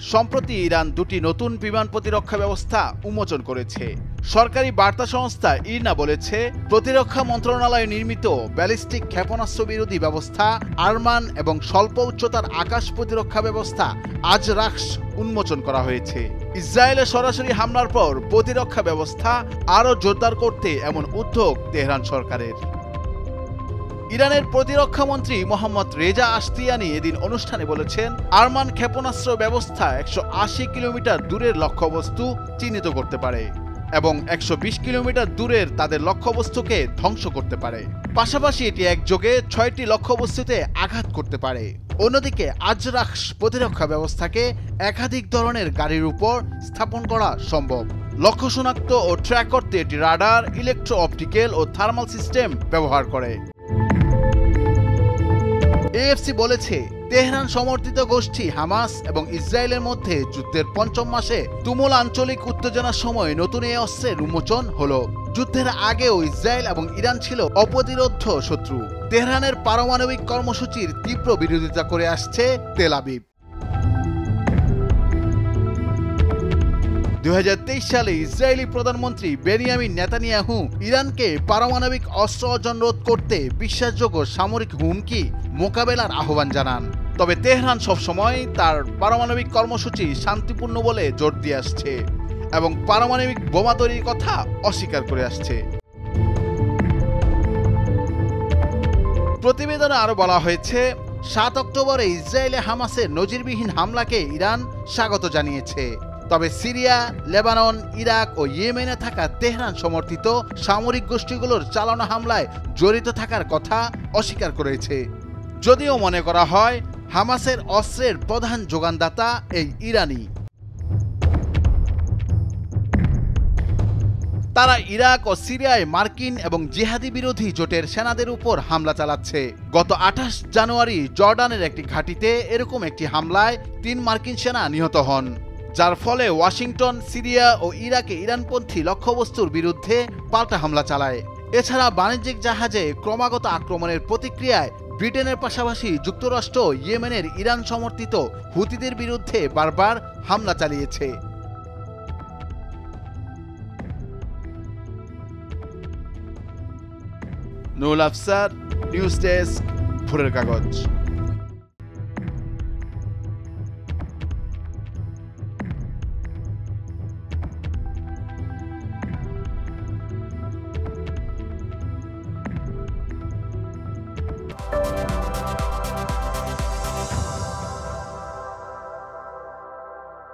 সম্প্রতি ইরান দুটি নতুন বিমান প্রতিরক্ষা ব্যবস্থা উন্মোচন করেছে। সরকারি বার্তা সংস্থা ইরনা বলেছে, প্রতিরক্ষা মন্ত্রণালয় নির্মিত ব্যালিস্টিক ক্ষেপণাস্ত্র বিরোধী ব্যবস্থা আরমান এবং স্বল্প উচ্চতার আকাশ প্রতিরক্ষা ব্যবস্থা আজরাক্স উন্মোচন করা হয়েছে। ইসরায়েলের সরাসরি হামলার পর প্রতিরক্ষা ব্যবস্থা আরও জোরদার করতে এমন উদ্যোগ তেহরান সরকারের। ইরানের প্রতিরক্ষা মন্ত্রী মোহাম্মদ রেজা আশতিয়ানি এদিন অনুষ্ঠানে বলেছেন, আরমান ক্ষেপণাস্ত্র ব্যবস্থা 180 কিলোমিটার দূরের লক্ষ্যবস্তু চিহ্নিত করতে পারে এবং 120 কিলোমিটার দূরের তাদের লক্ষ্যবস্তুকে ধ্বংস করতে পারে। পাশাপাশি এটি একযোগে 6টি লক্ষ্যবস্তুতে আঘাত করতে পারে। অন্যদিকে আজরাক্স প্রতিরক্ষা ব্যবস্থাকে একাধিক ধরনের গাড়ির উপর স্থাপন করা সম্ভব। লক্ষ্য শনাক্ত ও ট্র্যাক করতে এটি রাডার, ইলেকট্রো অপটিক্যাল ও থার্মাল সিস্টেম ব্যবহার করে। এএফসি বলেছে, তেহরান সমর্থিত গোষ্ঠী হামাস এবং ইসরায়েলের মধ্যে যুদ্ধের 5ম মাসে তুমুল আঞ্চলিক উত্তেজনার সময় নতুন এই অস্ত্রের উন্মোচন হলো। যুদ্ধের আগেও ইসরায়েল এবং ইরান ছিল অপ্রতিরোধ্য শত্রু। তেহরানের পারমাণবিক কর্মসূচির তীব্র বিরোধিতা করে আসছে তেল আবিব। 2023 সালে ইসরায়েলি প্রধানমন্ত্রী বেনিয়ামিন নেতানিয়াহু ইরানকে পারমাণবিক অস্ত্র অর্জন রোধ করতে বিশ্বাসযোগ্য সামরিক হুমকি মোকাবেলার আহ্বান জানান। তবে তেহরান সবসময় তার পারমাণবিক কর্মসূচি শান্তিপূর্ণ বলে জোর দিয়ে আসছে এবং পারমাণবিক বোমা তৈরির কথা অস্বীকার করে আসছে। প্রতিবেদনে আরও বলা হয়েছে, 7 অক্টোবরে ইসরায়েলে হামাসের নজিরবিহীন হামলাকে ইরান স্বাগত জানিয়েছে। তবে সিরিয়া, লেবানন, ইরাক ও ইয়েমেনে থাকা তেহরান সমর্থিত সামরিক গোষ্ঠীগুলোর চালানো হামলায় জড়িত থাকার কথা অস্বীকার করেছে। যদিও মনে করা হয় হামাসের অস্ত্রের প্রধান যোগানদাতা এই ইরানি। তারা ইরাক ও সিরিয়ায় মার্কিন এবং জিহাদি বিরোধী জোটের সেনাদের উপর হামলা চালাচ্ছে। গত 28 জানুয়ারি জর্ডানের একটি ঘাঁটিতে এরকম একটি হামলায় 3 মার্কিন সেনা নিহত হন, যার ফলে ওয়াশিংটন সিরিয়া ও ইরাকে ইরানপন্থী লক্ষ্যবস্তুর বিরুদ্ধে পাল্টা হামলা চালায়। এছাড়া বাণিজ্যিক জাহাজে ক্রমাগত আক্রমণের প্রতিক্রিয়ায় ব্রিটেনের পাশাপাশি যুক্তরাষ্ট্র ইয়েমেনের ইরান সমর্থিত হুতিদের বিরুদ্ধে বারবার হামলা চালিয়েছে। নুরুল আফসার, নিউজ ডেস্ক, ভোরের কাগজ।